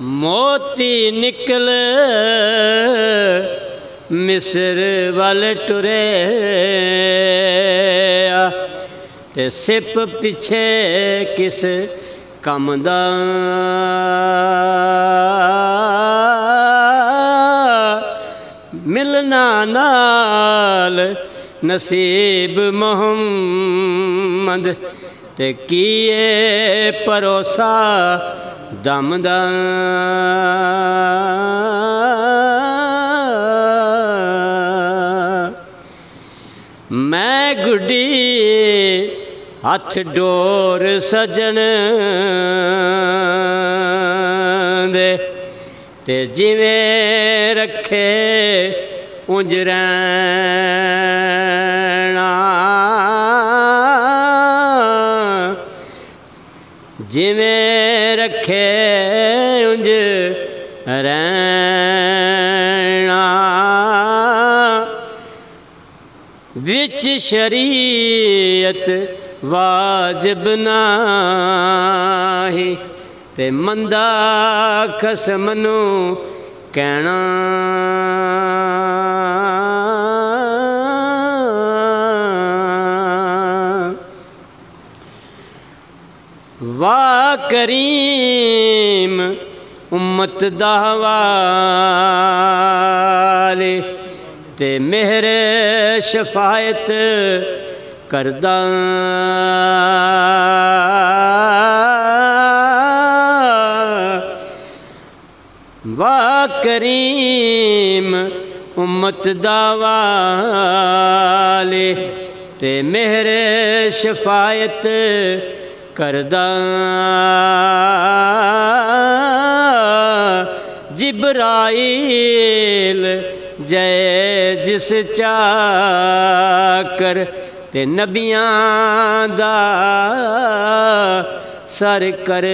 मोती निकल मिस्र वल टुरे ते सिप पिछे किस कम दा मिलना नाल नसीब मोहम्मद ते किए परोसा दमदा मैं गुड्डी हथ डोर सजन दे ते जिवें रखे उंज रहना जिवें रखे उंज रहना विच शरीयत वाजिब नाही ते मंदा खसम नू कहना वाह करीम उम्मत दा वाले ते मेहर शफायत करदा वाह करीम उम्मत दा वाले ते मेहर शफायत करदा जिब्राइल जय जिस चाकर ते नबियां दा सर करदा।